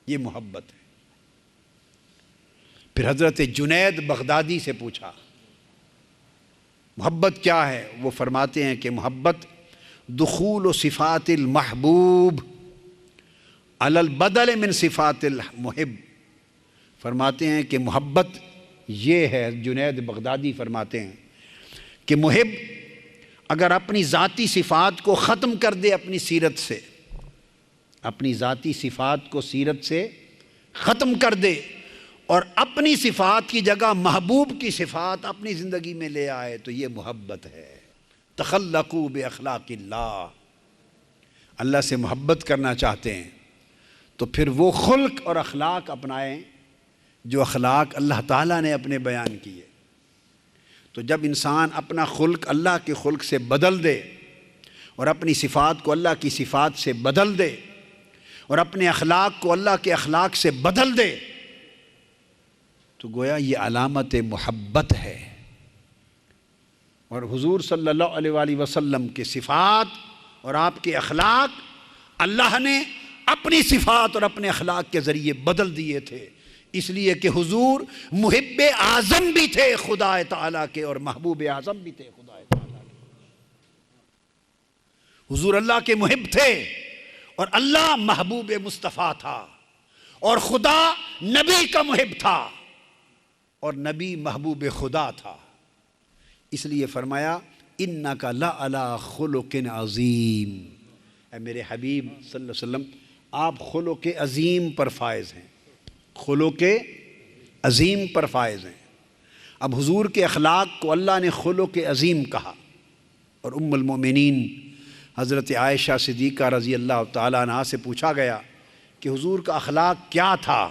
یہ محبت ہے۔ پھر حضرت جنید بغدادی سے پوچھا محبت کیا ہے؟ وہ فرماتے ہیں کہ محبت دخول صفات المحبوب علی البدل من صفات المحب۔ فرماتے ہیں کہ محبت یہ ہے، جنید بغدادی فرماتے ہیں کہ محب اگر اپنی ذاتی صفات کو ختم کر دے اپنی سیرت سے، اپنی ذاتی صفات کو سیرت سے ختم کر دے اور اپنی صفات کی جگہ محبوب کی صفات اپنی زندگی میں لے آئے تو یہ محبت ہے۔ تخلقوا باخلاق اللہ، اللہ سے محبت کرنا چاہتے ہیں تو پھر وہ خلق اور اخلاق اپنائیں جو اخلاق اللہ تعالیٰ نے اپنے بیان کیے۔ تو جب انسان اپنا خلق اللہ کے خلق سے بدل دے اور اپنی صفات کو اللہ کی صفات سے بدل دے اور اپنے اخلاق کو اللہ کے اخلاق سے بدل دے تو گویا یہ علامت محبت ہے۔ اور حضور صلی اللہ علیہ وآلہ وسلم کے صفات اور آپ کے اخلاق اللہ نے اپنی صفات اور اپنے اخلاق کے ذریعے بدل دیے تھے، اس لیے کہ حضور محب اعظم بھی تھے خدا تعالیٰ کے اور محبوب اعظم بھی تھے خدا تعالیٰ کے۔ حضور اللہ کے محب تھے اور اللہ محبوب مصطفیٰ تھا، اور خدا نبی کا محب تھا اور نبی محبوب خدا تھا۔ اس لیے فرمایا انک لعلی خلق عظیم، اے میرے حبیب صلی اللہ علیہ وسلم آپ خلق عظیم پر فائز ہیں، خلق عظیم پر فائز ہیں۔ اب حضور کے اخلاق کو اللہ نے خلق عظیم کہا، اور ام المومنین حضرت عائشہ صدیقہ رضی اللہ تعالیٰ عنہا سے پوچھا گیا کہ حضور کا اخلاق کیا تھا؟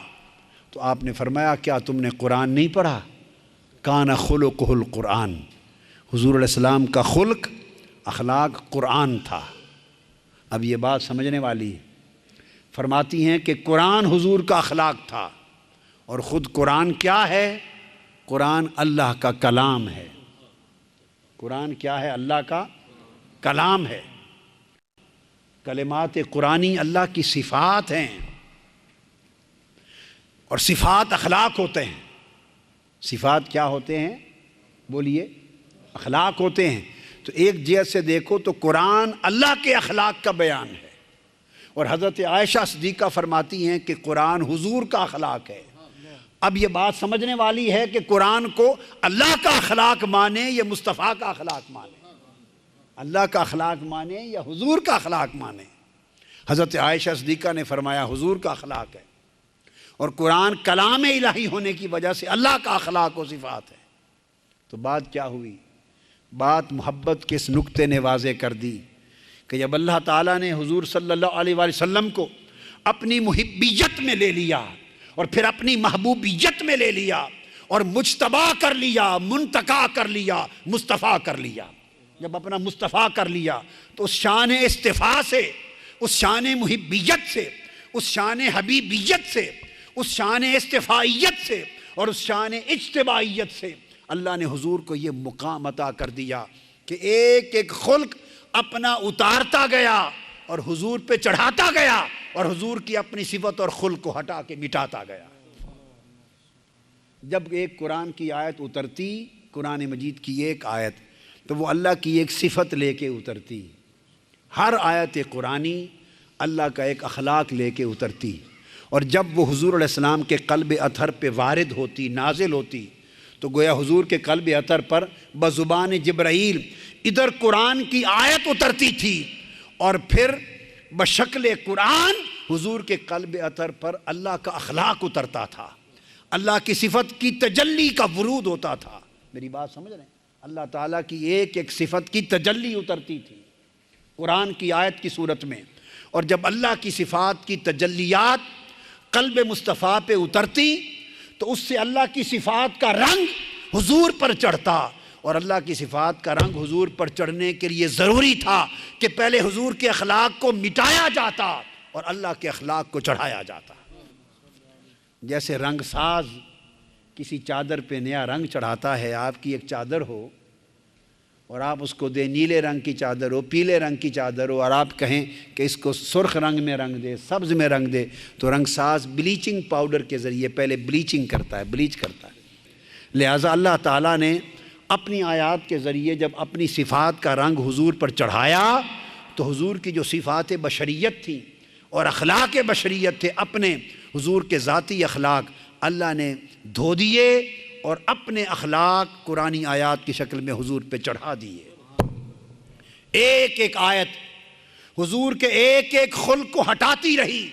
تو آپ نے فرمایا کیا تم نے قرآن نہیں پڑھا؟ کان خلقہ القرآن، حضور علیہ السلام کا خلق اخلاق قرآن تھا۔ اب یہ بات سمجھنے والی ہے، فرماتی ہیں کہ قرآن حضور کا اخلاق تھا، اور خود قرآن کیا ہے؟ قرآن اللہ کا کلام ہے۔ قرآن کیا ہے؟ اللہ کا کلام ہے۔ کلمات قرآنی اللہ کی صفات ہیں، اور صفات اخلاق ہوتے ہیں۔ صفات کیا ہوتے ہیں؟ بولیے، اخلاق ہوتے ہیں۔ تو ایک جہت سے دیکھو تو قرآن اللہ کے اخلاق کا بیان ہے، اور حضرت عائشہ صدیقہ فرماتی ہیں کہ قرآن حضور کا اخلاق ہے۔ اب یہ بات سمجھنے والی ہے کہ قرآن کو اللہ کا اخلاق مانے یا مصطفیٰ کا اخلاق مانے، اللہ کا اخلاق مانے یا حضور کا اخلاق مانے۔ حضرت عائشہ صدیقہ نے فرمایا حضور کا اخلاق ہے، اور قرآن کلام الہی ہونے کی وجہ سے اللہ کا اخلاق و صفات ہے۔ تو بات کیا ہوئی؟ بات محبت کے اس نقطے نے واضح کر دی کہ جب اللہ تعالیٰ نے حضور صلی اللہ علیہ وآلہ وسلم کو اپنی محبیت میں لے لیا اور پھر اپنی محبوبیت میں لے لیا اور مجتبی کر لیا، منتقی کر لیا، مصطفیٰ کر لیا، جب اپنا مصطفیٰ کر لیا تو اس شان اصطفاء سے، اس شان محبیت سے، اس شان حبیبیت سے، اس شان اصطفائیت سے اور اس شان اجتبائیت سے اللہ نے حضور کو یہ مقام عطا کر دیا کہ ایک ایک خلق اپنا اتارتا گیا اور حضور پہ چڑھاتا گیا، اور حضور کی اپنی صفت اور خلق کو ہٹا کے مٹاتا گیا۔ جب ایک قرآن کی آیت اترتی، قرآن مجید کی ایک آیت، تو وہ اللہ کی ایک صفت لے کے اترتی۔ ہر آیت قرآنی اللہ کا ایک اخلاق لے کے اترتی، اور جب وہ حضور علیہ السلام کے قلب اطہر پہ وارد ہوتی، نازل ہوتی، تو گویا حضور کے قلب اطہر پر بزبان جبرائیل ادھر قرآن کی آیت اترتی تھی، اور پھر بشکل قرآن حضور کے قلب اطہر پر اللہ کا اخلاق اترتا تھا، اللہ کی صفت کی تجلی کا ورود ہوتا تھا۔ میری بات سمجھ رہے ہیں؟ اللہ تعالیٰ کی ایک ایک صفت کی تجلی اترتی تھی قرآن کی آیت کی صورت میں، اور جب اللہ کی صفات کی تجلیات قلب مصطفیٰ پہ اترتی تو اس سے اللہ کی صفات کا رنگ حضور پر چڑھتا، اور اللہ کی صفات کا رنگ حضور پر چڑھنے کے لیے ضروری تھا کہ پہلے حضور کے اخلاق کو مٹایا جاتا اور اللہ کے اخلاق کو چڑھایا جاتا۔ جیسے رنگ ساز کسی چادر پہ نیا رنگ چڑھاتا ہے، آپ کی ایک چادر ہو اور آپ اس کو دیں نیلے رنگ کی چادر ہو، پیلے رنگ کی چادر ہو، اور آپ کہیں کہ اس کو سرخ رنگ میں رنگ دے، سبز میں رنگ دے، تو رنگ ساز بلیچنگ پاؤڈر کے ذریعے پہلے بلیچنگ کرتا ہے، بلیچ کرتا ہے۔ لہٰذا اللہ تعالیٰ نے اپنی آیات کے ذریعے جب اپنی صفات کا رنگ حضور پر چڑھایا تو حضور کی جو صفات بشریت تھیں اور اخلاق بشریت تھے، اپنے حضور کے ذاتی اخلاق اللہ نے دھو دیے اور اپنے اخلاق قرآنی آیات کی شکل میں حضور پہ چڑھا دیے۔ ایک ایک آیت حضور کے ایک ایک خلق کو ہٹاتی رہی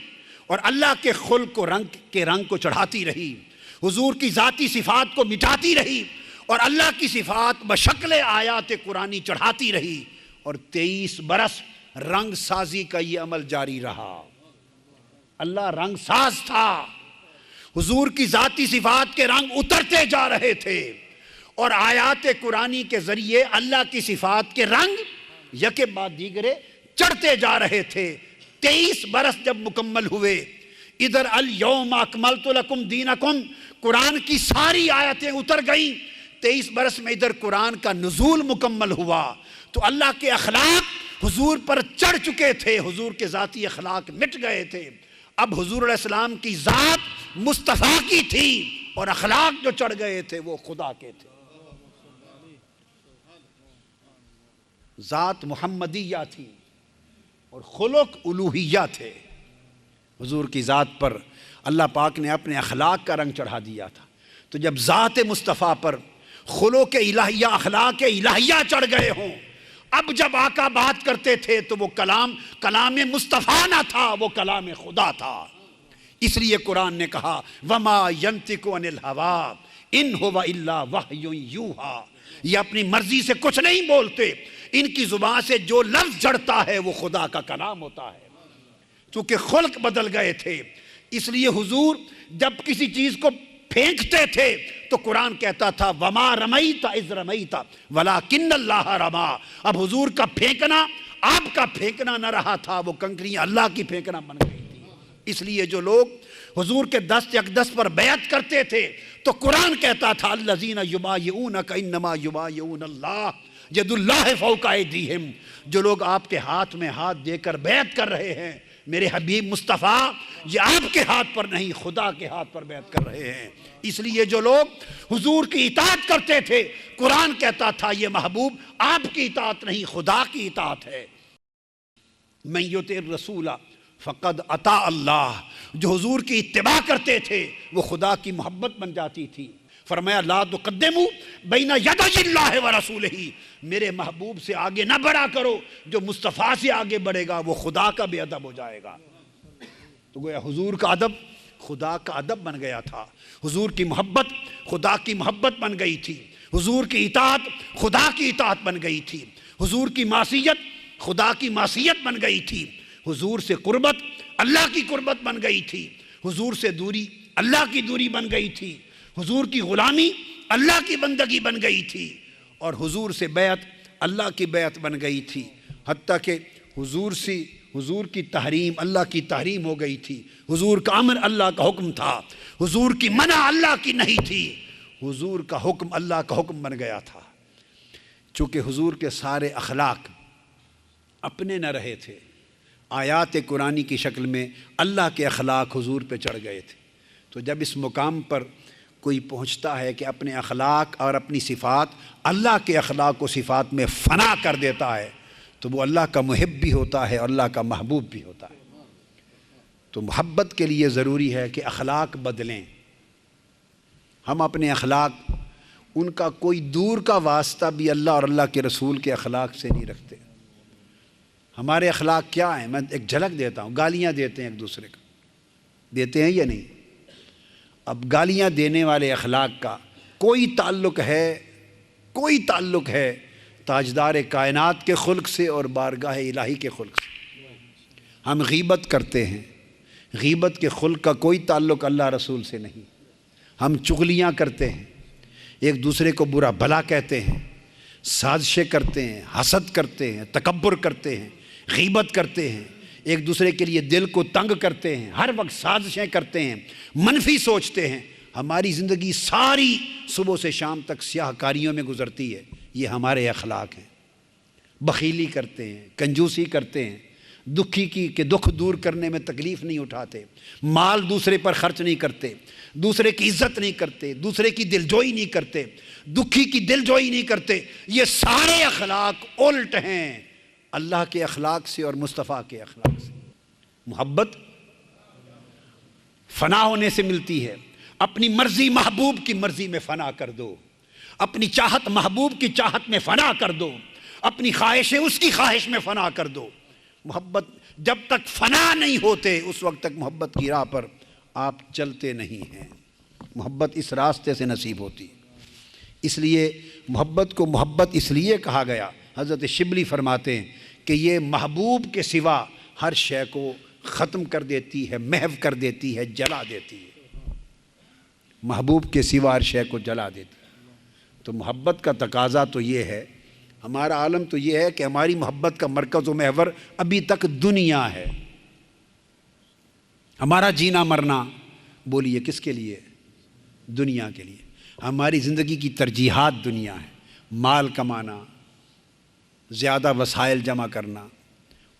اور اللہ کے خلق کو رنگ کو چڑھاتی رہی، حضور کی ذاتی صفات کو مٹاتی رہی اور اللہ کی صفات بشکل آیات قرآنی چڑھاتی رہی، اور 23 برس رنگ سازی کا یہ عمل جاری رہا۔ اللہ رنگ ساز تھا، حضور کی ذاتی صفات کے رنگ اترتے جا رہے تھے اور آیات قرآنی کے ذریعے اللہ کی صفات کے رنگ یکے بعد دیگرے چڑھتے جا رہے تھے۔ 23 برس جب مکمل ہوئے، ادھر الیوم اکملت لکم دینکم قرآن کی ساری آیتیں اتر گئیں، 23 برس میں ادھر قرآن کا نزول مکمل ہوا تو اللہ کے اخلاق حضور پر چڑھ چکے تھے، حضور کے ذاتی اخلاق مٹ گئے تھے۔ اب حضور علیہ السلام کی ذات مصطفیٰ کی تھی اور اخلاق جو چڑھ گئے تھے وہ خدا کے تھے، ذات محمدیہ تھی اور خلق الوہیہ تھے۔ حضور کی ذات پر اللہ پاک نے اپنے اخلاق کا رنگ چڑھا دیا تھا، تو جب ذات مصطفیٰ پر خلق الہیہ اخلاق الہیہ چڑھ گئے ہوں، اب جب آقا بات کرتے تھے تو وہ کلام مصطفیٰ نہ تھا، وہ کلام خدا تھا۔ اس لیے قرآن نے کہا وما ینطق عن الہوی ان هو الا وحی یوحی، یہ اپنی مرضی سے کچھ نہیں بولتے، ان کی زبان سے جو لفظ جھڑتا ہے وہ خدا کا کلام ہوتا ہے۔ چونکہ خلق بدل گئے تھے، اس لیے حضور جب کسی چیز کو پھینکتے تھے تو قرآن کہتا تھا وما رمیت اذ رمیت ولکن اللہ رما۔ اب حضور کا پھینکنا آپ کا پھینکنا نہ رہا تھا، وہ کنکریاں اللہ کی پھینکنا بن گئی تھی۔ اس لیے جو لوگ حضور کے دست اقدس پر بیعت کرتے تھے تو قرآن کہتا تھا الذین یبایعونک انما یبایعون اللہ ید اللہ فوق ایدیہم، جو لوگ آپ کے ہاتھ میں ہاتھ دے کر بیعت کر رہے ہیں میرے حبیب مصطفیٰ، یہ آپ کے ہاتھ پر نہیں خدا کے ہاتھ پر بیعت کر رہے ہیں۔ اس لیے جو لوگ حضور کی اطاعت کرتے تھے قرآن کہتا تھا یہ محبوب آپ کی اطاعت نہیں خدا کی اطاعت ہے۔ من یطع الرسول فقد اطاع اللہ، جو حضور کی اتباع کرتے تھے وہ خدا کی محبت بن جاتی تھی۔ فرمایا لا تقدموا بین یدی اللہ ورسولہ، میرے محبوب سے آگے نہ بڑھا کرو، جو مصطفیٰ سے آگے بڑھے گا وہ خدا کا بے ادب ہو جائے گا۔ تو گویا حضور کا ادب خدا کا ادب بن گیا تھا، حضور کی محبت خدا کی محبت بن گئی تھی، حضور کی اطاعت خدا کی اطاعت بن گئی تھی، حضور کی معصیت خدا کی معصیت بن گئی تھی، حضور سے قربت اللہ کی قربت بن گئی تھی، حضور سے دوری اللہ کی دوری بن گئی تھی، حضور کی غلامی اللہ کی بندگی بن گئی تھی، اور حضور سے بیعت اللہ کی بیعت بن گئی تھی، حتیٰ کہ حضور کی تحریم اللہ کی تحریم ہو گئی تھی، حضور کا امر اللہ کا حکم تھا، حضور کی منع اللہ کی نہیں تھی، حضور کا حکم اللہ کا حکم بن گیا تھا۔ چونکہ حضور کے سارے اخلاق اپنے نہ رہے تھے، آیات قرآنی کی شکل میں اللہ کے اخلاق حضور پہ چڑھ گئے تھے، تو جب اس مقام پر کوئی پہنچتا ہے کہ اپنے اخلاق اور اپنی صفات اللہ کے اخلاق و صفات میں فنا کر دیتا ہے تو وہ اللہ کا محب بھی ہوتا ہے اور اللہ کا محبوب بھی ہوتا ہے۔ تو محبت کے لیے ضروری ہے کہ اخلاق بدلیں۔ ہم اپنے اخلاق ان کا کوئی دور کا واسطہ بھی اللہ اور اللہ کے رسول کے اخلاق سے نہیں رکھتے۔ ہمارے اخلاق کیا ہیں؟ میں ایک جھلک دیتا ہوں، گالیاں دیتے ہیں ایک دوسرے کو، دیتے ہیں یا نہیں؟ اب گالیاں دینے والے اخلاق کا کوئی تعلق ہے تاجدار کائنات کے خلق سے اور بارگاہ الہی کے خلق سے۔ ہم غیبت کرتے ہیں، غیبت کے خلق کا کوئی تعلق اللہ رسول سے نہیں۔ ہم چغلیاں کرتے ہیں، ایک دوسرے کو برا بھلا کہتے ہیں، سازشیں کرتے ہیں، حسد کرتے ہیں، تکبر کرتے ہیں، غیبت کرتے ہیں، ایک دوسرے کے لیے دل کو تنگ کرتے ہیں، ہر وقت سازشیں کرتے ہیں، منفی سوچتے ہیں۔ ہماری زندگی ساری صبح سے شام تک سیاہ کاریوں میں گزرتی ہے، یہ ہمارے اخلاق ہیں۔ بخیلی کرتے ہیں، کنجوسی کرتے ہیں، دکھی کی کہ دکھ دور کرنے میں تکلیف نہیں اٹھاتے، مال دوسرے پر خرچ نہیں کرتے، دوسرے کی عزت نہیں کرتے، دوسرے کی دلجوئی نہیں کرتے، دکھی کی دلجوئی نہیں کرتے، یہ سارے اخلاق الٹ ہیں اللہ کے اخلاق سے اور مصطفیٰ کے اخلاق سے۔ محبت فنا ہونے سے ملتی ہے۔ اپنی مرضی محبوب کی مرضی میں فنا کر دو، اپنی چاہت محبوب کی چاہت میں فنا کر دو، اپنی خواہشیں اس کی خواہش میں فنا کر دو۔ محبت جب تک فنا نہیں ہوتے اس وقت تک محبت کی راہ پر آپ چلتے نہیں ہیں۔ محبت اس راستے سے نصیب ہوتی، اس لیے محبت کو محبت اس لیے کہا گیا۔ حضرت شبلی فرماتے ہیں کہ یہ محبوب کے سوا ہر شے کو ختم کر دیتی ہے، محو کر دیتی ہے، جلا دیتی ہے۔ محبوب کے سوا ہر شے کو جلا دیتی ہے۔ تو محبت کا تقاضا تو یہ ہے، ہمارا عالم تو یہ ہے کہ ہماری محبت کا مرکز و محور ابھی تک دنیا ہے۔ ہمارا جینا مرنا بولیے کس کے لیے؟ دنیا کے لیے۔ ہماری زندگی کی ترجیحات دنیا ہے، مال کمانا، زیادہ وسائل جمع کرنا،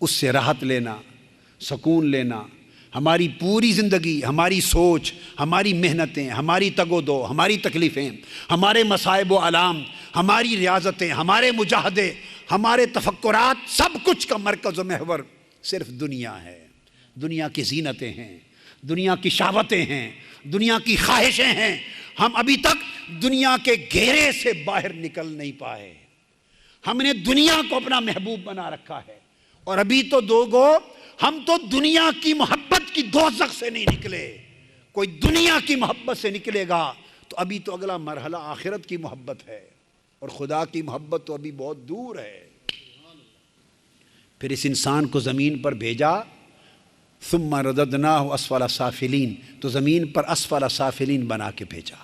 اس سے راحت لینا، سکون لینا۔ ہماری پوری زندگی، ہماری سوچ، ہماری محنتیں، ہماری تگ و دو، ہماری تکلیفیں، ہمارے مصائب و آلام، ہماری ریاضتیں، ہمارے مجاہدے، ہمارے تفکرات، سب کچھ کا مرکز و محور صرف دنیا ہے۔ دنیا کی زینتیں ہیں، دنیا کی شہوتیں ہیں، دنیا کی خواہشیں ہیں۔ ہم ابھی تک دنیا کے گھیرے سے باہر نکل نہیں پائے۔ ہم نے دنیا کو اپنا محبوب بنا رکھا ہے، اور ابھی تو ہم تو دنیا کی محبت کی دوزخ سے نہیں نکلے۔ کوئی دنیا کی محبت سے نکلے گا تو ابھی تو اگلا مرحلہ آخرت کی محبت ہے، اور خدا کی محبت تو ابھی بہت دور ہے۔ پھر اس انسان کو زمین پر بھیجا، ثم رددناہ اسفل سافلین، تو زمین پر اسفل سافلین بنا کے بھیجا۔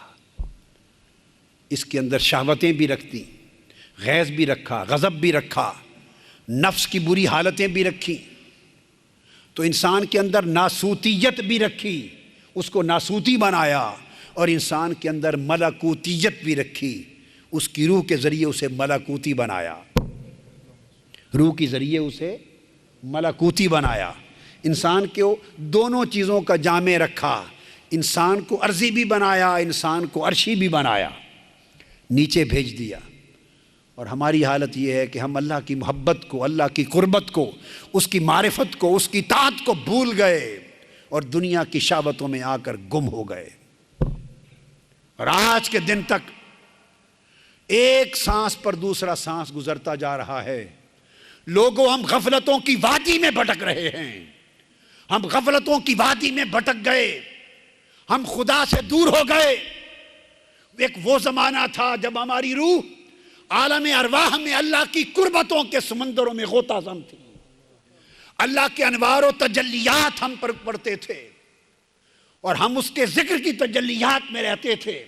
اس کے اندر شہوتیں بھی رکھتی، غیظ بھی رکھا، غضب بھی رکھا، نفس کی بری حالتیں بھی رکھی، تو انسان کے اندر ناسوتیت بھی رکھی، اس کو ناسوتی بنایا، اور انسان کے اندر ملکوتیت بھی رکھی، اس کی روح کے ذریعے اسے ملکوتی بنایا، روح کے ذریعے اسے ملکوتی بنایا۔ انسان کو دونوں چیزوں کا جامع رکھا، انسان کو ارضی بھی بنایا، انسان کو عرشی بھی بنایا، نیچے بھیج دیا۔ اور ہماری حالت یہ ہے کہ ہم اللہ کی محبت کو، اللہ کی قربت کو، اس کی معرفت کو، اس کی طاعت کو بھول گئے، اور دنیا کی شہوتوں میں آ کر گم ہو گئے۔ اور آج کے دن تک ایک سانس پر دوسرا سانس گزرتا جا رہا ہے۔ لوگوں، ہم غفلتوں کی وادی میں بھٹک رہے ہیں، ہم غفلتوں کی وادی میں بھٹک گئے، ہم خدا سے دور ہو گئے۔ ایک وہ زمانہ تھا جب ہماری روح عالم ارواح میں اللہ کی قربتوں کے سمندروں میں غوطہ زن تھی، اللہ کے انوار و تجلیات ہم پر پڑتے تھے، اور ہم اس کے ذکر کی تجلیات میں رہتے تھے۔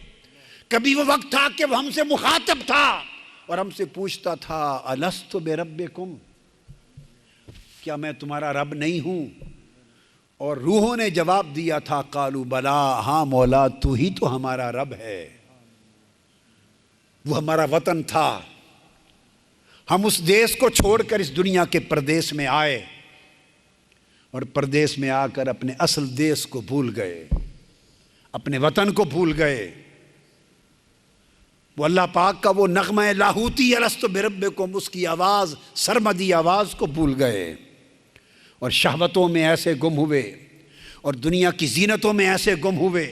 کبھی وہ وقت تھا کہ وہ ہم سے مخاطب تھا اور ہم سے پوچھتا تھا الست بربکم، کیا میں تمہارا رب نہیں ہوں؟ اور روحوں نے جواب دیا تھا قالوا بلا، ہاں مولا تو ہی تو ہمارا رب ہے۔ وہ ہمارا وطن تھا، ہم اس دیس کو چھوڑ کر اس دنیا کے پردیس میں آئے، اور پردیس میں آ کر اپنے اصل دیس کو بھول گئے، اپنے وطن کو بھول گئے۔ وہ اللہ پاک کا وہ نغمہ لاہوتی الست بربکم، اس کی آواز، سرمدی آواز کو بھول گئے، اور شہوتوں میں ایسے گم ہوئے، اور دنیا کی زینتوں میں ایسے گم ہوئے،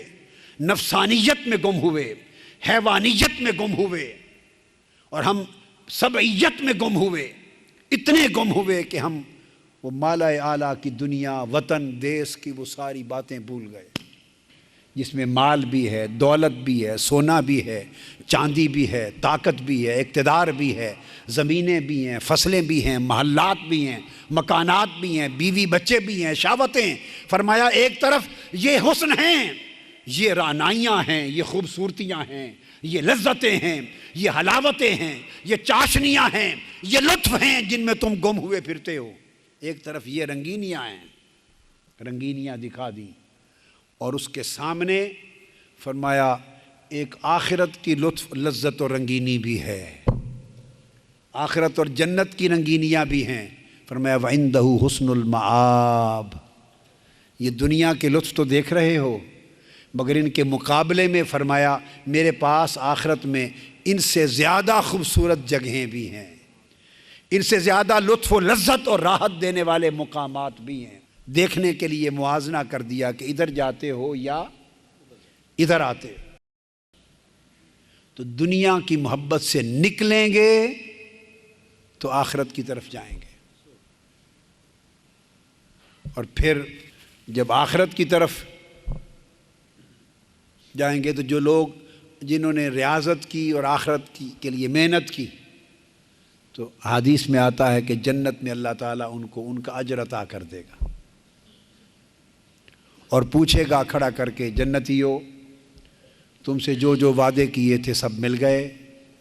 نفسانیت میں گم ہوئے، حیوانیت میں گم ہوئے، اور ہم سبعیت میں گم ہوئے، اتنے گم ہوئے کہ ہم وہ مالا اعلیٰ کی دنیا، وطن، دیس کی وہ ساری باتیں بھول گئے، جس میں مال بھی ہے، دولت بھی ہے، سونا بھی ہے، چاندی بھی ہے، طاقت بھی ہے، اقتدار بھی ہے، زمینیں بھی ہیں، فصلیں بھی ہیں، محلات بھی ہیں، مکانات بھی ہیں، بیوی بچے بھی ہیں، شہوتیں۔ فرمایا ایک طرف یہ حسن ہیں، یہ رعنائیاں ہیں، یہ خوبصورتیاں ہیں، یہ لذتیں ہیں، یہ حلاوتیں ہیں، یہ چاشنیاں ہیں، یہ لطف ہیں جن میں تم گم ہوئے پھرتے ہو۔ ایک طرف یہ رنگینیاں ہیں، رنگینیاں دکھا دیں، اور اس کے سامنے فرمایا ایک آخرت کی لطف، لذت و رنگینی بھی ہے۔ آخرت اور جنت کی رنگینیاں بھی ہیں۔ فرمایا وَعِندَهُ حُسْنُ الْمَآبِ، یہ دنیا کے لطف تو دیکھ رہے ہو، مگر ان کے مقابلے میں فرمایا میرے پاس آخرت میں ان سے زیادہ خوبصورت جگہیں بھی ہیں، ان سے زیادہ لطف و لذت اور راحت دینے والے مقامات بھی ہیں۔ دیکھنے کے لیے موازنہ کر دیا کہ ادھر جاتے ہو یا ادھر آتے ہو۔ تو دنیا کی محبت سے نکلیں گے تو آخرت کی طرف جائیں گے، اور پھر جب آخرت کی طرف جائیں گے تو جو لوگ جنہوں نے ریاضت کی اور آخرت کے لیے محنت کی، تو حدیث میں آتا ہے کہ جنت میں اللہ تعالیٰ ان کو ان کا اجر عطا کر دے گا، اور پوچھے گا کھڑا کر کے جنتیو تم سے جو جو وعدے کیے تھے سب مل گئے؟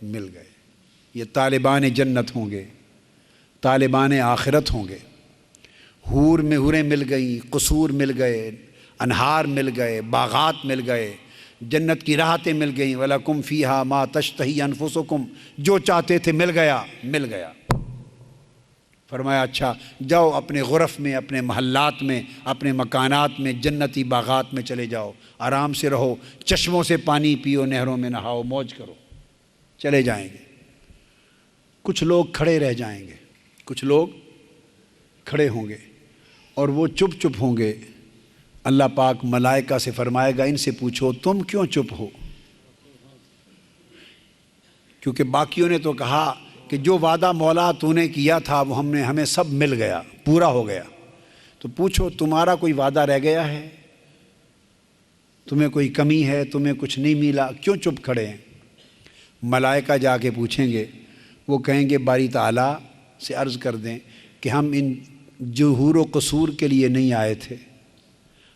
مل گئے۔ یہ طالبان جنت ہوں گے، طالبان آخرت ہوں گے۔ حور میں حوریں مل گئیں، قصور مل گئے، انہار مل گئے، باغات مل گئے، جنت کی راحتیں مل گئیں۔ وَلَكُمْ فِيهَا مَا تَشْتَهِي أَنفُسُكُمْ، جو چاہتے تھے مل گیا، مل گیا۔ فرمایا اچھا جاؤ اپنے غرف میں، اپنے محلات میں، اپنے مکانات میں، جنتی باغات میں چلے جاؤ، آرام سے رہو، چشموں سے پانی پیو، نہروں میں نہاؤ، موج کرو۔ چلے جائیں گے۔ کچھ لوگ کھڑے رہ جائیں گے، کچھ لوگ کھڑے ہوں گے، اور وہ چپ چپ ہوں گے۔ اللہ پاک ملائکہ سے فرمائے گا ان سے پوچھو تم کیوں چپ ہو؟ کیونکہ باقیوں نے تو کہا کہ جو وعدہ مولا تو نے کیا تھا وہ ہمیں سب مل گیا، پورا ہو گیا، تو پوچھو تمہارا کوئی وعدہ رہ گیا ہے؟ تمہیں کوئی کمی ہے؟ تمہیں کچھ نہیں ملا؟ کیوں چپ کھڑے ہیں؟ ملائکہ جا کے پوچھیں گے، وہ کہیں گے باری تعالیٰ سے عرض کر دیں کہ ہم ان جو حور و قصور کے لیے نہیں آئے تھے،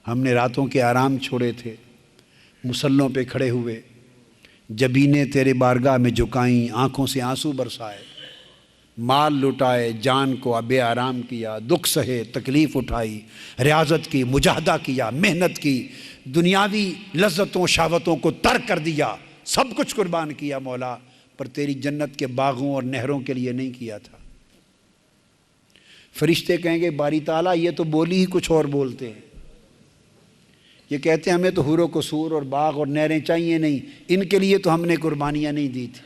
ہم نے راتوں کے آرام چھوڑے تھے، مصلوں پہ کھڑے ہوئے، جبینیں تیرے بارگاہ میں جھکائیں، آنکھوں سے آنسو برسائے، مال لٹائے، جان کو بے آرام کیا، دکھ سہے، تکلیف اٹھائی، ریاضت کی، مجاہدہ کیا، محنت کی، دنیاوی لذتوں شہوتوں کو ترک کر دیا، سب کچھ قربان کیا مولا، پر تیری جنت کے باغوں اور نہروں کے لیے نہیں کیا تھا۔ فرشتے کہیں گے باری تعالیٰ یہ تو بولی ہی کچھ اور بولتے ہیں، یہ کہتے ہیں ہمیں تو حور و قصور اور باغ اور نہریں چاہیے نہیں، ان کے لیے تو ہم نے قربانیاں نہیں دی تھی۔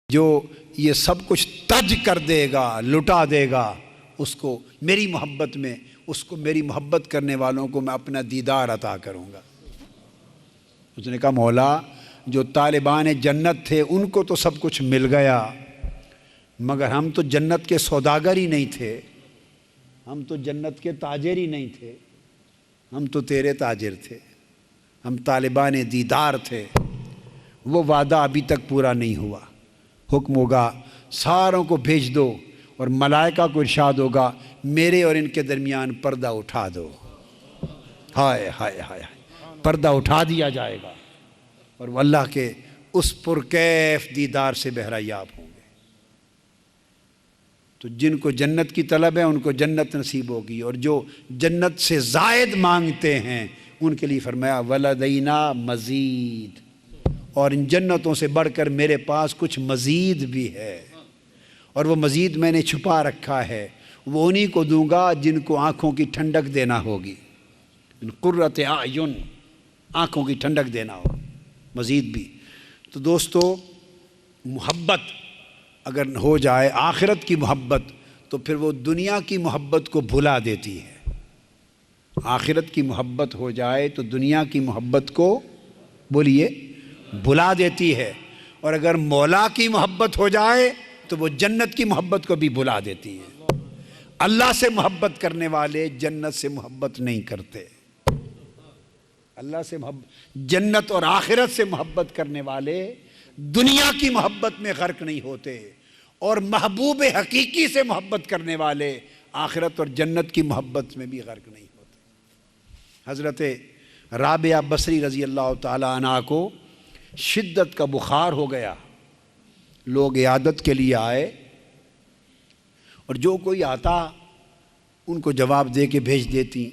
جو یہ سب کچھ تج کر دے گا، لٹا دے گا، اس کو میری محبت میں، اس کو میری محبت کرنے والوں کو میں اپنا دیدار عطا کروں گا۔ اس نے کہا مولا جو طالبان جنت تھے ان کو تو سب کچھ مل گیا، مگر ہم تو جنت کے سوداگر ہی نہیں تھے، ہم تو جنت کے تاجر ہی نہیں تھے، ہم تو تیرے تاجر تھے، ہم طالبان دیدار تھے، وہ وعدہ ابھی تک پورا نہیں ہوا۔ حکم ہوگا ساروں کو بھیج دو، اور ملائکہ کو ارشاد ہوگا میرے اور ان کے درمیان پردہ اٹھا دو۔ ہائے ہائے ہائے، پردہ اٹھا دیا جائے گا، اور وہ اللہ کے اس پرکیف دیدار سے بہرایاب ہوں گے۔ تو جن کو جنت کی طلب ہے ان کو جنت نصیب ہوگی، اور جو جنت سے زائد مانگتے ہیں ان کے لیے فرمایا ولدینا مزید، اور ان جنتوں سے بڑھ کر میرے پاس کچھ مزید بھی ہے، اور وہ مزید میں نے چھپا رکھا ہے، وہ انہی کو دوں گا جن کو آنکھوں کی ٹھنڈک دینا ہوگی، قرۃ اعین، آنکھوں کی ٹھنڈک دینا ہوگی، مزید بھی۔ تو دوستو محبت اگر ہو جائے آخرت کی محبت، تو پھر وہ دنیا کی محبت کو بھلا دیتی ہے۔ آخرت کی محبت ہو جائے تو دنیا کی محبت کو بولیے بھلا دیتی ہے، اور اگر مولا کی محبت ہو جائے تو وہ جنت کی محبت کو بھی بھلا دیتی ہے۔ اللہ سے محبت کرنے والے جنت سے محبت نہیں کرتے، اللہ سے محبت، جنت اور آخرت سے محبت کرنے والے دنیا کی محبت میں غرق نہیں ہوتے، اور محبوب حقیقی سے محبت کرنے والے آخرت اور جنت کی محبت میں بھی غرق نہیں ہوتے۔ حضرت رابعہ بصری رضی اللہ تعالی عنہ کو شدت کا بخار ہو گیا، لوگ عیادت کے لیے آئے، اور جو کوئی آتا ان کو جواب دے کے بھیج دیتی،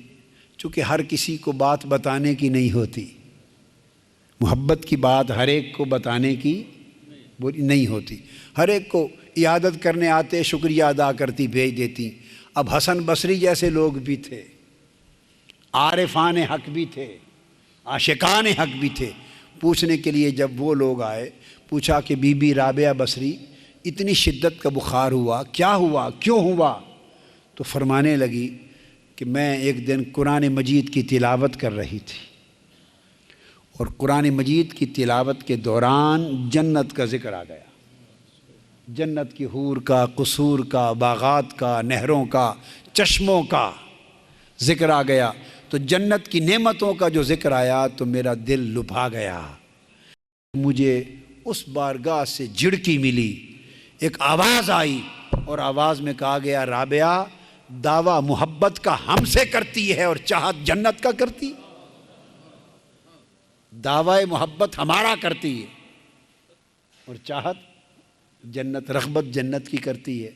چونکہ ہر کسی کو بات بتانے کی نہیں ہوتی، محبت کی بات ہر ایک کو بتانے کی بولی نہیں ہوتی، ہر ایک کو عیادت کرنے آتے، شکریہ ادا کرتی، بھیج دیتی۔ اب حسن بصری جیسے لوگ بھی تھے، عارفان حق بھی تھے، عاشقان حق بھی تھے، پوچھنے کے لیے جب وہ لوگ آئے، پوچھا کہ بی بی رابعہ بصری اتنی شدت کا بخار ہوا، کیا ہوا، کیوں ہوا؟ تو فرمانے لگی کہ میں ایک دن قرآن مجید کی تلاوت کر رہی تھی، اور قرآن مجید کی تلاوت کے دوران جنت کا ذکر آ گیا، جنت کی حور کا، قصور کا، باغات کا، نہروں کا، چشموں کا ذکر آ گیا۔ تو جنت کی نعمتوں کا جو ذکر آیا تو میرا دل لبھا گیا، مجھے اس بارگاہ سے جھڑکی ملی، ایک آواز آئی، اور آواز میں کہا گیا رابعہ دعویٰ محبت کا ہم سے کرتی ہے اور چاہت جنت کا کرتی، دعوی محبت ہمارا کرتی ہے اور چاہت جنت، رغبت جنت کی کرتی ہے۔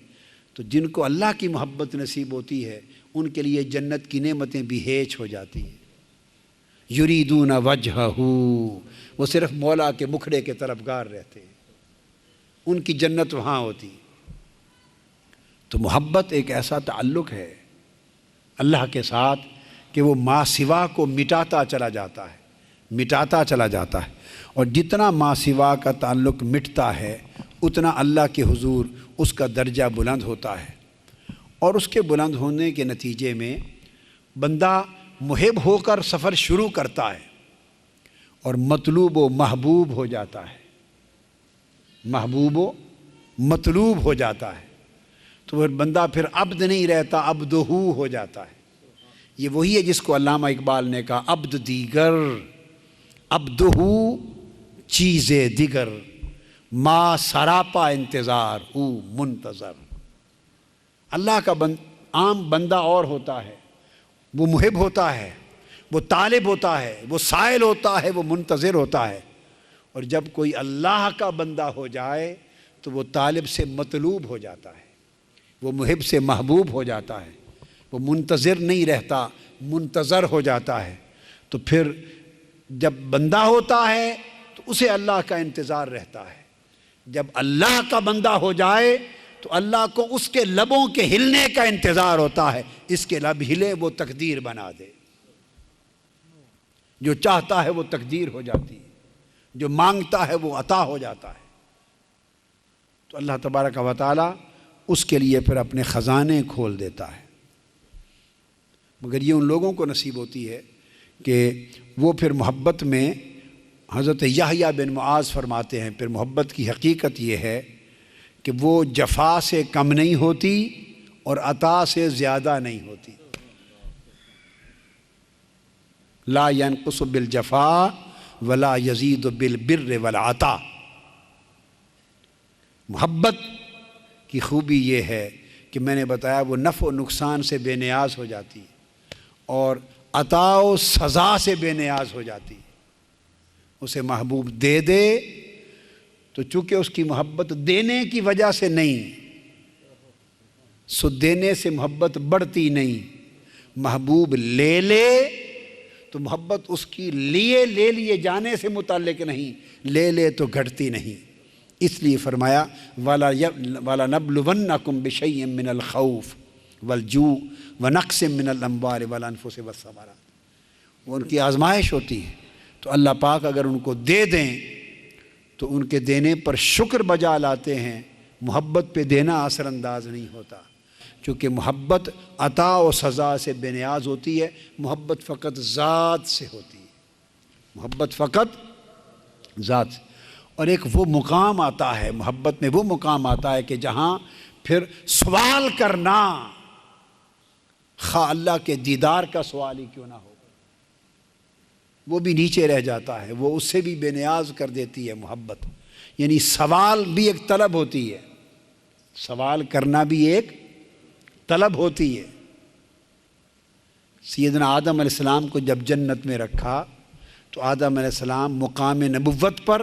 تو جن کو اللہ کی محبت نصیب ہوتی ہے ان کے لیے جنت کی نعمتیں بھی ہیچ ہو جاتی ہیں۔ یریدون وجہہ، وہ صرف مولا کے مکھڑے کے طلبگار رہتے ہیں، ان کی جنت وہاں ہوتی۔ تو محبت ایک ایسا تعلق ہے اللہ کے ساتھ کہ وہ ما سوا کو مٹاتا چلا جاتا ہے، مٹاتا چلا جاتا ہے، اور جتنا ما سوا کا تعلق مٹتا ہے اتنا اللہ کے حضور اس کا درجہ بلند ہوتا ہے، اور اس کے بلند ہونے کے نتیجے میں بندہ محب ہو کر سفر شروع کرتا ہے اور مطلوب و محبوب ہو جاتا ہے، محبوب و مطلوب ہو جاتا ہے، تو وہ بندہ پھر عبد نہیں رہتا، عبدہ ہو جاتا ہے۔ یہ وہی ہے جس کو علامہ اقبال نے کہا عبد دیگر عبدہ چیز دیگر، ما سراپا انتظار او منتظر۔ اللہ کا عام بندہ اور ہوتا ہے، وہ محب ہوتا ہے، وہ طالب ہوتا ہے، وہ سائل ہوتا ہے، وہ منتظر ہوتا ہے، اور جب کوئی اللہ کا بندہ ہو جائے تو وہ طالب سے مطلوب ہو جاتا ہے، وہ محب سے محبوب ہو جاتا ہے، وہ منتظر نہیں رہتا، منتظر ہو جاتا ہے۔ تو پھر جب بندہ ہوتا ہے تو اسے اللہ کا انتظار رہتا ہے، جب اللہ کا بندہ ہو جائے تو اللہ کو اس کے لبوں کے ہلنے کا انتظار ہوتا ہے، اس کے لب ہلے وہ تقدیر بنا دے، جو چاہتا ہے وہ تقدیر ہو جاتی ہے، جو مانگتا ہے وہ عطا ہو جاتا ہے۔ تو اللہ تبارک و تعالی اس کے لیے پھر اپنے خزانے کھول دیتا ہے، مگر یہ ان لوگوں کو نصیب ہوتی ہے کہ وہ پھر محبت میں، حضرت یحییٰ بن معاذ فرماتے ہیں پھر محبت کی حقیقت یہ ہے کہ وہ جفا سے کم نہیں ہوتی اور عطا سے زیادہ نہیں ہوتی۔ لا ينقص بالجفا ولا يزيد بالبر والعطا۔ محبت کی خوبی یہ ہے کہ میں نے بتایا وہ نفع و نقصان سے بے نیاز ہو جاتی اور عطا و سزا سے بے نیاز ہو جاتی۔ اسے محبوب دے دے تو چونکہ اس کی محبت دینے کی وجہ سے نہیں، سو دینے سے محبت بڑھتی نہیں، محبوب لے لے تو محبت اس کی لے لیے جانے سے متعلق نہیں، لے لے تو گھٹتی نہیں۔ اس لیے فرمایا وَلَنَبْلُوَنَّكُمْ بِشَيْءٍ مِّنَ الْخَوْفِ وَالْجُوعِ وَنَقْصٍ مِّنَ الْأَمْوَالِ وَالْأَنفُسِ وَالثَّمَرَاتِ۔ وہ ان کی آزمائش ہوتی ہے، تو اللہ پاک اگر ان کو دے دیں تو ان کے دینے پر شکر بجا لاتے ہیں، محبت پہ دینا اثر انداز نہیں ہوتا، کیونکہ محبت عطا و سزا سے بے نیاز ہوتی ہے، محبت فقط ذات سے ہوتی ہے، محبت فقط ذات سے۔ اور ایک وہ مقام آتا ہے محبت میں، وہ مقام آتا ہے کہ جہاں پھر سوال کرنا، خواہ اللہ کے دیدار کا سوال ہی کیوں نہ ہو، وہ بھی نیچے رہ جاتا ہے، وہ اس سے بھی بے نیاز کر دیتی ہے محبت۔ یعنی سوال بھی ایک طلب ہوتی ہے، سوال کرنا بھی ایک طلب ہوتی ہے۔ سیدنا آدم علیہ السلام کو جب جنت میں رکھا تو آدم علیہ السلام مقام نبوت پر،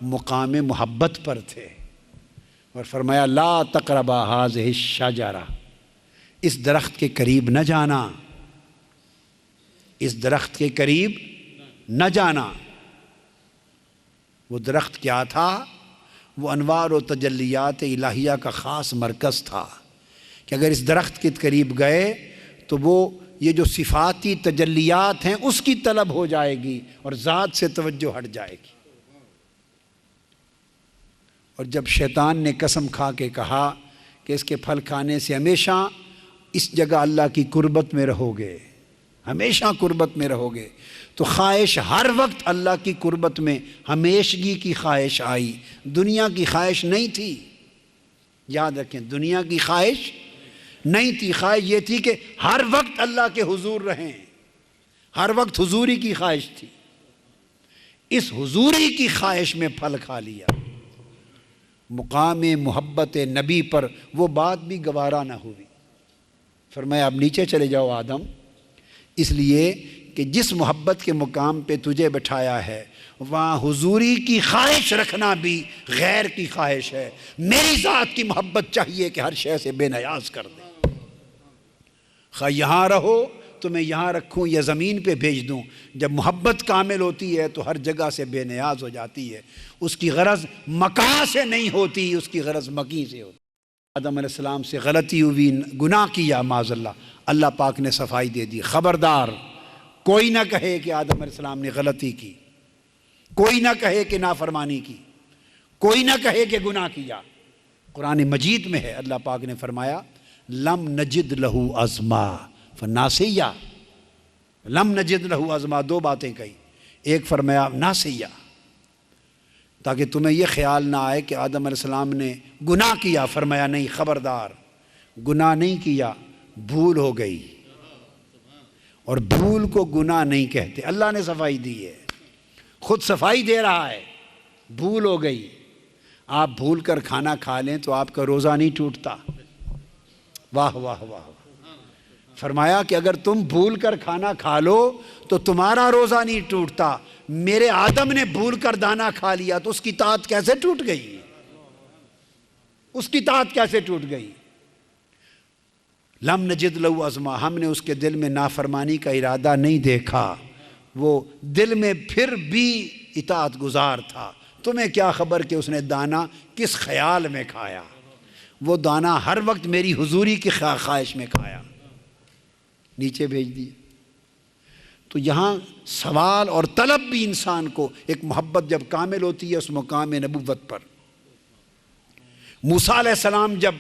مقام محبت پر تھے، اور فرمایا لا تقربا هذه الشجرہ، اس درخت کے قریب نہ جانا، اس درخت کے قریب نہ جانا۔ وہ درخت کیا تھا؟ وہ انوار و تجلیات الہیہ کا خاص مرکز تھا کہ اگر اس درخت کے قریب گئے تو وہ یہ جو صفاتی تجلیات ہیں اس کی طلب ہو جائے گی اور ذات سے توجہ ہٹ جائے گی۔ اور جب شیطان نے قسم کھا کے کہا کہ اس کے پھل کھانے سے ہمیشہ اس جگہ اللہ کی قربت میں رہو گے، ہمیشہ قربت میں رہو گے، تو خواہش ہر وقت اللہ کی قربت میں ہمیشگی کی خواہش آئی، دنیا کی خواہش نہیں تھی۔ یاد رکھیں، دنیا کی خواہش نہیں تھی، خواہش یہ تھی کہ ہر وقت اللہ کے حضور رہیں، ہر وقت حضوری کی خواہش تھی۔ اس حضوری کی خواہش میں پھل کھا لیا، مقام محبت نبی پر وہ بات بھی گوارا نہ ہوئی۔ فرمایا اب نیچے چلے جاؤ آدم، اس لیے کہ جس محبت کے مقام پہ تجھے بٹھایا ہے وہاں حضوری کی خواہش رکھنا بھی غیر کی خواہش ہے۔ میری ذات کی محبت چاہیے کہ ہر شے سے بے نیاز کر دے، خواہ یہاں رہو تو میں یہاں رکھوں یا زمین پہ بھیج دوں۔ جب محبت کامل ہوتی ہے تو ہر جگہ سے بے نیاز ہو جاتی ہے، اس کی غرض مکاں سے نہیں ہوتی، اس کی غرض مکی سے ہوتی۔ آدم علیہ السلام سے غلطی ہوئی، گناہ کیا معاذ اللہ، اللہ پاک نے صفائی دے دی، خبردار کوئی نہ کہے کہ آدم علیہ السلام نے غلطی کی، کوئی نہ کہے کہ نافرمانی کی، کوئی نہ کہے کہ گناہ کیا۔ قرآن مجید میں ہے، اللہ پاک نے فرمایا لم نجد لہو عزما فناسیہ، لم نجد لہو عزما، دو باتیں کہی، ایک فرمایا ناسیہ، تاکہ تمہیں یہ خیال نہ آئے کہ آدم علیہ السلام نے گناہ کیا، فرمایا نہیں، خبردار گناہ نہیں کیا، بھول ہو گئی، اور بھول کو گناہ نہیں کہتے، اللہ نے صفائی دی ہے، خود صفائی دے رہا ہے، بھول ہو گئی۔ آپ بھول کر کھانا کھا لیں تو آپ کا روزہ نہیں ٹوٹتا، واہ واہ واہ۔ فرمایا کہ اگر تم بھول کر کھانا کھا لو تو تمہارا روزہ نہیں ٹوٹتا، میرے آدم نے بھول کر دانا کھا لیا تو اس کی طاعت کیسے ٹوٹ گئی، اس کی طاعت کیسے ٹوٹ گئی؟ لم نجد لہو عزما، ہم نے اس کے دل میں نافرمانی کا ارادہ نہیں دیکھا، وہ دل میں پھر بھی اطاعت گزار تھا۔ تمہیں کیا خبر کہ اس نے دانا کس خیال میں کھایا، وہ دانا ہر وقت میری حضوری کی خواہش میں کھایا، نیچے بھیج دیا۔ تو یہاں سوال اور طلب بھی انسان کو، ایک محبت جب کامل ہوتی ہے اس مقام نبوت پر۔ موسیٰ علیہ السلام جب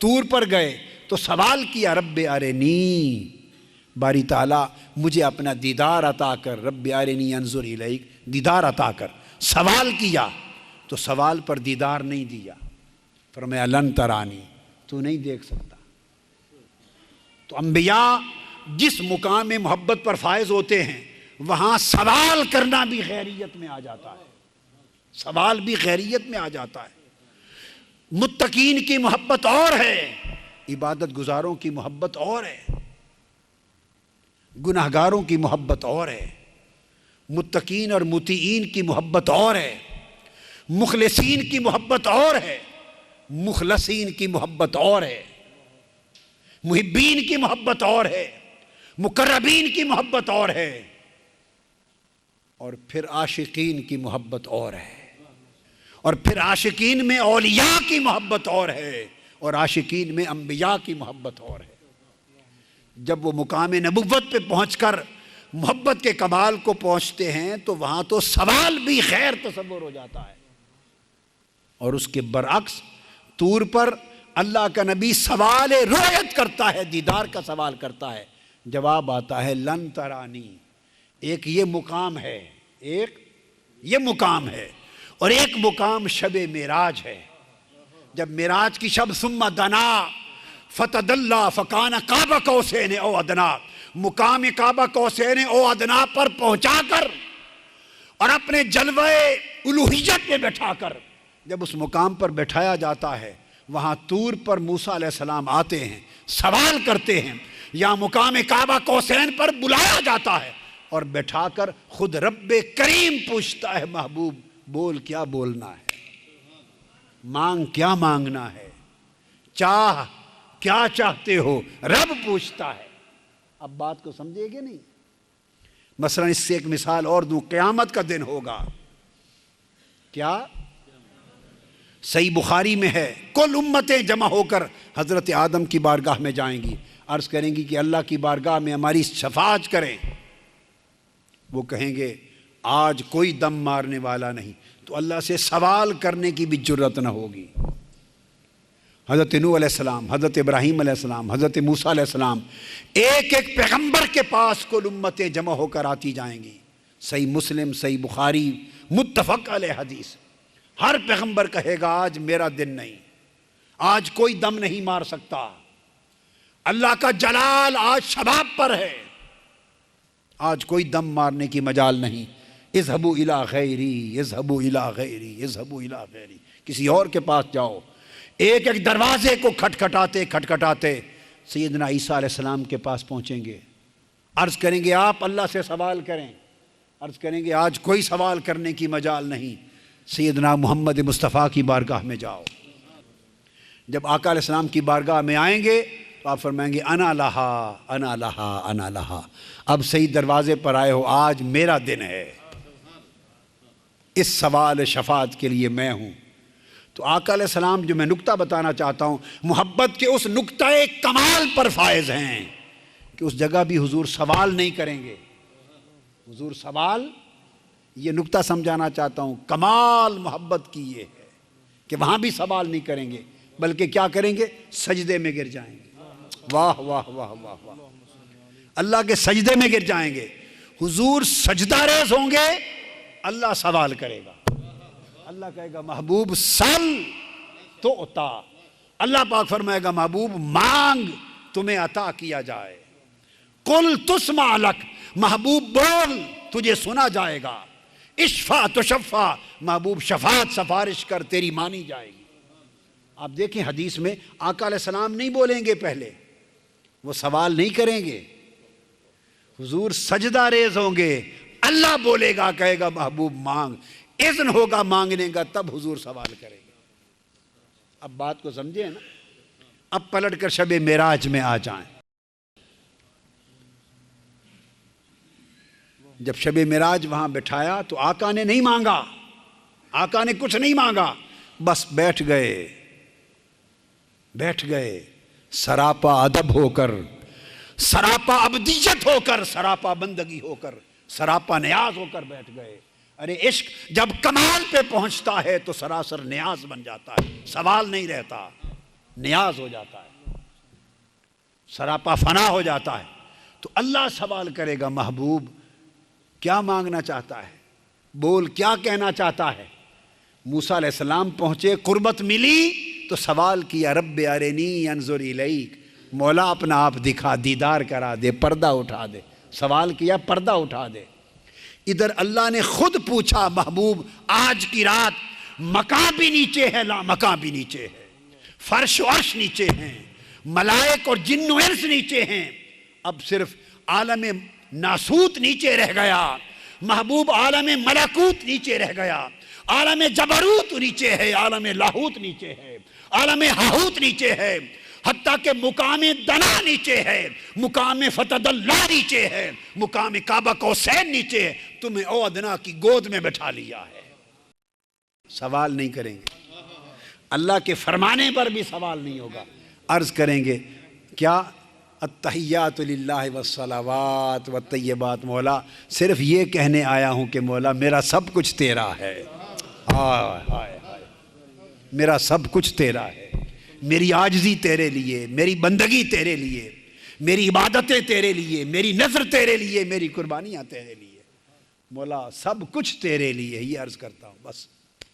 طور پر گئے تو سوال کیا رب ارنی، باری تعالیٰ مجھے اپنا دیدار عطا کر، رب ارنی انظر الیک، دیدار عطا کر، سوال کیا تو سوال پر دیدار نہیں دیا، فرمایا لن ترانی، تو نہیں دیکھ سکتا۔ تو انبیاء جس مقام میں محبت پر فائز ہوتے ہیں وہاں سوال کرنا بھی خیریت میں آ جاتا ہے، سوال بھی خیریت میں آ جاتا ہے۔ متقین کی محبت اور ہے، عبادت گزاروں کی محبت اور ہے، گناہگاروں کی محبت اور ہے، متقین اور مطیعین کی محبت اور ہے، مخلصین کی محبت اور ہے، مخلصین کی محبت اور ہے، محبین کی محبت اور ہے، مقربین کی محبت اور ہے، اور پھر عاشقین کی محبت اور ہے، اور پھر عاشقین میں اولیاء کی محبت اور ہے، اور عاشقین میں انبیاء کی محبت اور ہے۔ جب وہ مقام نبوت پہ پہنچ کر محبت کے کمال کو پہنچتے ہیں تو وہاں تو سوال بھی خیر تصور ہو جاتا ہے، اور اس کے برعکس طور پر اللہ کا نبی سوال رؤیت کرتا ہے، دیدار کا سوال کرتا ہے، جواب آتا ہے لن ترانی۔ ایک یہ مقام ہے، ایک یہ مقام ہے، اور ایک مقام شب معراج ہے، جب معراج کی شب ثم دنا فتدلی فکان قاب قوسین او ادنا، مقام کعبہ قوسین او ادنا پر پہنچا کر اور اپنے جلوہ الوہیت میں بٹھا کر جب اس مقام پر بٹھایا جاتا ہے، وہاں طور پر موسیٰ علیہ السلام آتے ہیں، سوال کرتے ہیں، یا مقام کعبہ قوسین پر بلایا جاتا ہے اور بٹھا کر خود رب کریم پوچھتا ہے محبوب بول کیا بولنا ہے، مانگ کیا مانگنا ہے، چاہ کیا چاہتے ہو، رب پوچھتا ہے۔ اب بات کو سمجھے گے نہیں؟ مثلا اس سے ایک مثال اور دوں، قیامت کا دن ہوگا، کیا صحیح بخاری میں ہے، کل امتیں جمع ہو کر حضرت آدم کی بارگاہ میں جائیں گی، عرض کریں گی کہ اللہ کی بارگاہ میں ہماری شفاعت کریں۔ وہ کہیں گے آج کوئی دم مارنے والا نہیں، تو اللہ سے سوال کرنے کی بھی جرت نہ ہوگی۔ حضرت نوح علیہ السلام، حضرت ابراہیم علیہ السلام، حضرت موسیٰ علیہ السلام، ایک ایک پیغمبر کے پاس کل امتیں جمع ہو کر آتی جائیں گی۔ صحیح مسلم، صحیح بخاری، متفق علیہ حدیث۔ ہر پیغمبر کہے گا آج میرا دن نہیں، آج کوئی دم نہیں مار سکتا، اللہ کا جلال آج شباب پر ہے، آج کوئی دم مارنے کی مجال نہیں۔ اذهبوا الى غیری، اذهبوا الى غیری، اذهبوا الى غیری، کسی اور کے پاس جاؤ۔ ایک ایک دروازے کو کھٹکھٹاتے کھٹکھٹاتے سیدنا عیسیٰ علیہ السلام کے پاس پہنچیں گے، عرض کریں گے آپ اللہ سے سوال کریں، عرض کریں گے آج کوئی سوال کرنے کی مجال نہیں، سیدنا محمد مصطفیٰ کی بارگاہ میں جاؤ۔ جب آقا علیہ السلام کی بارگاہ میں آئیں گے تو آپ فرمائیں گے انا لہا انا لہا انا لہا، اب صحیح دروازے پر آئے ہو، آج میرا دن ہے، اس سوال شفاعت کے لیے میں ہوں۔ تو آقا علیہ السلام جو میں نکتہ بتانا چاہتا ہوں، محبت کے اس نکتہ کمال پر فائز ہیں کہ اس جگہ بھی حضور سوال نہیں کریں گے۔ حضور سوال، یہ نکتہ سمجھانا چاہتا ہوں، کمال محبت کی یہ ہے کہ وہاں بھی سوال نہیں کریں گے، بلکہ کیا کریں گے؟ سجدے میں گر جائیں گے۔ واہ واہ واہ واہ واہ، اللہ کے سجدے میں گر جائیں گے، حضور سجدہ ریز ہوں گے، اللہ سوال کرے گا، اللہ کہے گا محبوب سل تو عطا، اللہ پاک فرمائے گا محبوب مانگ تمہیں عطا کیا جائے، قل تسمع لک، محبوب بول تجھے سنا جائے گا، اشفع تشفع، محبوب شفاعت سفارش کر تیری مانی جائے گی۔ آپ دیکھیں حدیث میں آقا علیہ السلام نہیں بولیں گے، پہلے وہ سوال نہیں کریں گے، حضور سجدہ ریز ہوں گے، اللہ بولے گا، کہے گا محبوب مانگ، اذن ہوگا مانگنے کا، تب حضور سوال کریں گے۔ اب بات کو سمجھے نا؟ اب پلٹ کر شب معراج میں آ جائیں۔ جب شب معراج وہاں بٹھایا تو آقا نے نہیں مانگا، آقا نے کچھ نہیں مانگا، بس بیٹھ گئے سراپا ادب ہو کر، سراپا ابدیت ہو کر، سراپا بندگی ہو کر، سراپا نیاز ہو کر بیٹھ گئے۔ ارے عشق جب کمال پہ پہنچتا ہے تو سراسر نیاز بن جاتا ہے، سوال نہیں رہتا، نیاز ہو جاتا ہے، سراپا فنا ہو جاتا ہے۔ تو اللہ سوال کرے گا محبوب کیا مانگنا چاہتا ہے، بول کیا کہنا چاہتا ہے۔ موسیٰ علیہ السلام پہنچے، قربت ملی تو سوال کیا رب ارنی انظر الیک، مولا اپنا آپ دکھا، دیدار کرا دے، پردہ اٹھا دے، سوال کیا پردہ اٹھا دے۔ ادھر اللہ نے خود پوچھا محبوب آج کی رات مکان بھی نیچے ہے، لا مکان بھی نیچے ہے، فرش و عرش نیچے ہیں، ملائک اور جن و انس نیچے ہیں، اب صرف عالم ناسوت نیچے رہ گیا، محبوب عالم ملکوت نیچے رہ گیا، عالم جبروت نیچے ہے، عالم لاہوت نیچے ہے، عالم ہاہوت نیچے ہے، حتیٰ کہ مقام دنا نیچے ہے، مقام فتد اللہ نیچے ہے، مقام کعبہ قوسین نیچے ہے، تمہیں او ادنا کی گود میں بٹھا لیا ہے۔ سوال نہیں کریں گے، اللہ کے فرمانے پر بھی سوال نہیں ہوگا، عرض کریں گے کیا التحیات للہ والصلوات والطیبات، مولا صرف یہ کہنے آیا ہوں کہ مولا میرا سب کچھ تیرا ہے، ہائے ہائے ہائے، میرا سب کچھ تیرا ہے، میری عاجزی تیرے لیے، میری بندگی تیرے لیے، میری عبادتیں تیرے لیے، میری نظر تیرے لیے، میری قربانیاں تیرے لیے، مولا سب کچھ تیرے لیے، یہ عرض کرتا ہوں بس۔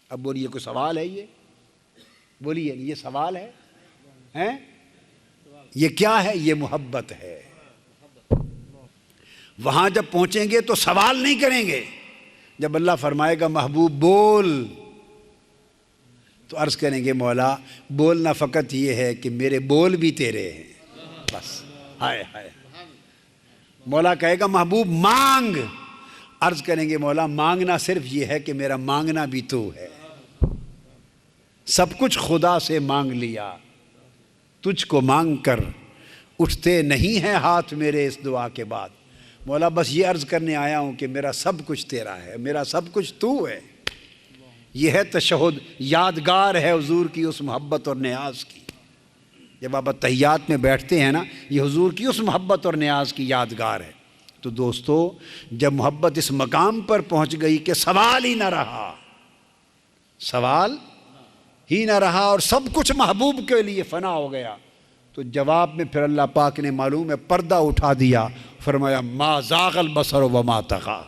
اب بولیے کوئی سوال ہے؟ یہ بولیے یہ سوال ہے؟ یہ کیا ہے؟ یہ محبت ہے۔ وہاں جب پہنچیں گے تو سوال نہیں کریں گے، جب اللہ فرمائے گا محبوب بول تو عرض کریں گے مولا بولنا فقط یہ ہے کہ میرے بول بھی تیرے ہیں، بس۔ ہائے ہائے، مولا کہے گا محبوب مانگ، عرض کریں گے مولا مانگنا صرف یہ ہے کہ میرا مانگنا بھی تو ہے، سب کچھ خدا سے مانگ لیا، تجھ کو مانگ کر اٹھتے نہیں ہیں ہاتھ میرے اس دعا کے بعد، مولا بس یہ عرض کرنے آیا ہوں کہ میرا سب کچھ تیرا ہے، میرا سب کچھ تو ہے، یہ ہے تشہد، یادگار ہے حضور کی اس محبت اور نیاز کی۔ جب آپ اتحیات میں بیٹھتے ہیں نا، یہ حضور کی اس محبت اور نیاز کی یادگار ہے۔ تو دوستو، جب محبت اس مقام پر پہنچ گئی کہ سوال ہی نہ رہا، سوال ہی نہ رہا اور سب کچھ محبوب کے لیے فنا ہو گیا، تو جواب میں پھر اللہ پاک نے معلوم ہے پردہ اٹھا دیا، فرمایا ما زاغ البصر وما طغی۔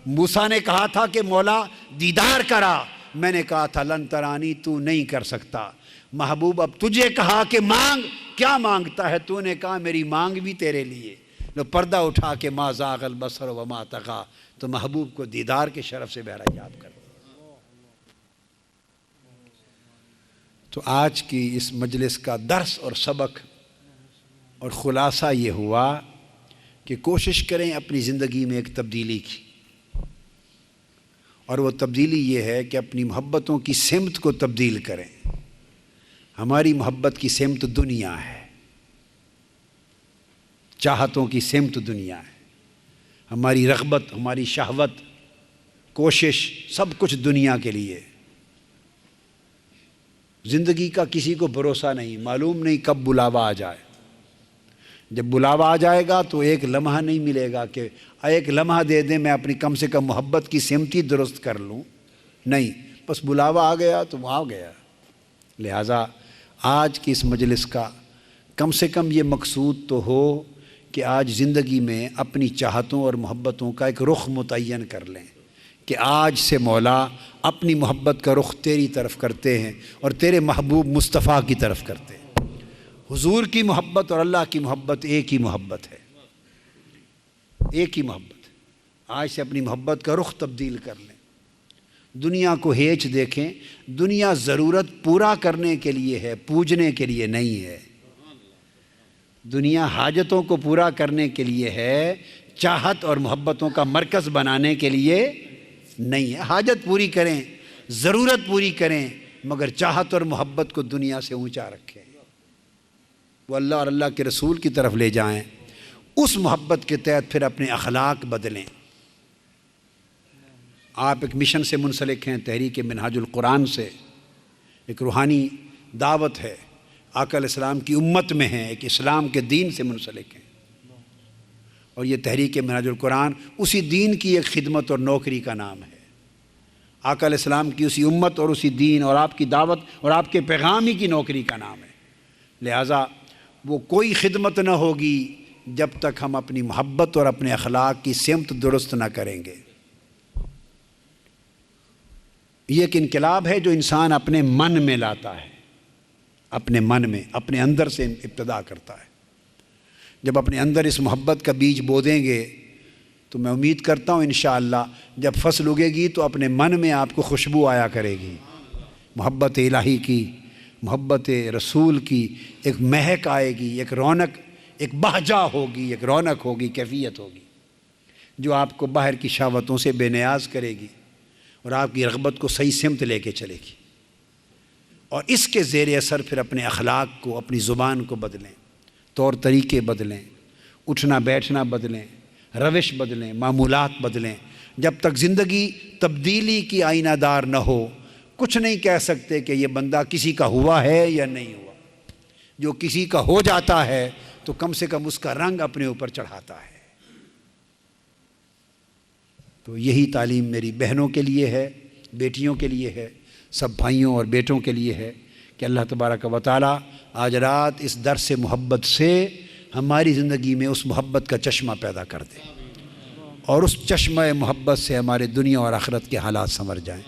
موسیٰ نے کہا تھا کہ مولا دیدار کرا، میں نے کہا تھا لن ترانی، تو نہیں کر سکتا۔ محبوب اب تجھے کہا کہ مانگ، کیا مانگتا ہے؟ تو نے کہا میری مانگ بھی تیرے لیے۔ لو پردہ اٹھا کے ما زاغ البصر وما طغی، تو محبوب کو دیدار کے شرف سے بہرحجاب کر۔ تو آج کی اس مجلس کا درس اور سبق اور خلاصہ یہ ہوا کہ کوشش کریں اپنی زندگی میں ایک تبدیلی کی، اور وہ تبدیلی یہ ہے کہ اپنی محبتوں کی سمت کو تبدیل کریں۔ ہماری محبت کی سمت دنیا ہے، چاہتوں کی سمت دنیا ہے، ہماری رغبت، ہماری شہوت، کوشش، سب کچھ دنیا کے لیے۔ زندگی کا کسی کو بھروسہ نہیں، معلوم نہیں کب بلاوا آ جائے۔ جب بلاوا آ جائے گا تو ایک لمحہ نہیں ملے گا کہ ایک لمحہ دے دیں میں اپنی کم سے کم محبت کی سمتی درست کر لوں، نہیں، بس بلاوا آ گیا تو وہ آ گیا۔ لہٰذا آج کی اس مجلس کا کم سے کم یہ مقصود تو ہو کہ آج زندگی میں اپنی چاہتوں اور محبتوں کا ایک رخ متعین کر لیں کہ آج سے مولا اپنی محبت کا رخ تیری طرف کرتے ہیں اور تیرے محبوب مصطفیٰ کی طرف کرتے ہیں۔ حضور کی محبت اور اللہ کی محبت ایک ہی محبت ہے، ایک ہی محبت۔ آج سے اپنی محبت کا رخ تبدیل کر لیں۔ دنیا کو ہیچ دیکھیں، دنیا ضرورت پورا کرنے کے لیے ہے، پوجنے کے لیے نہیں ہے۔ دنیا حاجتوں کو پورا کرنے کے لیے ہے، چاہت اور محبتوں کا مرکز بنانے کے لیے نہیں ہے۔ حاجت پوری کریں، ضرورت پوری کریں، مگر چاہت اور محبت کو دنیا سے اونچا رکھیں، وہ اللہ اور اللہ کے رسول کی طرف لے جائیں۔ اس محبت کے تحت پھر اپنے اخلاق بدلیں۔ آپ ایک مشن سے منسلک ہیں، تحریک منہاج القرآن سے، ایک روحانی دعوت ہے، آقا علیہ السلام کی امت میں ہیں، ایک اسلام کے دین سے منسلک ہیں، اور یہ تحریک منہاج القرآن اسی دین کی ایک خدمت اور نوکری کا نام ہے۔ آقا علیہ السلام کی اسی امت اور اسی دین اور آپ کی دعوت اور آپ کے پیغامی کی نوکری کا نام ہے۔ لہٰذا وہ کوئی خدمت نہ ہوگی جب تک ہم اپنی محبت اور اپنے اخلاق کی سمت درست نہ کریں گے۔ یہ ایک انقلاب ہے جو انسان اپنے من میں لاتا ہے، اپنے من میں، اپنے اندر سے ابتدا کرتا ہے۔ جب اپنے اندر اس محبت کا بیج بو دیں گے تو میں امید کرتا ہوں انشاءاللہ جب فصل اگے گی تو اپنے من میں آپ کو خوشبو آیا کرے گی، محبت الہی کی، محبت رسول کی ایک مہک آئے گی، ایک رونق، ایک بہجہ ہوگی، ایک رونق ہوگی، کیفیت ہوگی جو آپ کو باہر کی شہوتوں سے بے نیاز کرے گی اور آپ کی رغبت کو صحیح سمت لے کے چلے گی۔ اور اس کے زیر اثر پھر اپنے اخلاق کو، اپنی زبان کو بدلیں، طور طریقے بدلیں، اٹھنا بیٹھنا بدلیں، روش بدلیں، معمولات بدلیں۔ جب تک زندگی تبدیلی کی آئینہ دار نہ ہو، کچھ نہیں کہہ سکتے کہ یہ بندہ کسی کا ہوا ہے یا نہیں ہوا۔ جو کسی کا ہو جاتا ہے تو کم سے کم اس کا رنگ اپنے اوپر چڑھاتا ہے۔ تو یہی تعلیم میری بہنوں کے لیے ہے، بیٹیوں کے لیے ہے، سب بھائیوں اور بیٹوں کے لیے ہے کہ اللہ تبارک و تعالی آج رات اس درس محبت سے ہماری زندگی میں اس محبت کا چشمہ پیدا کر دے، اور اس چشمہ محبت سے ہمارے دنیا اور آخرت کے حالات سنور جائیں۔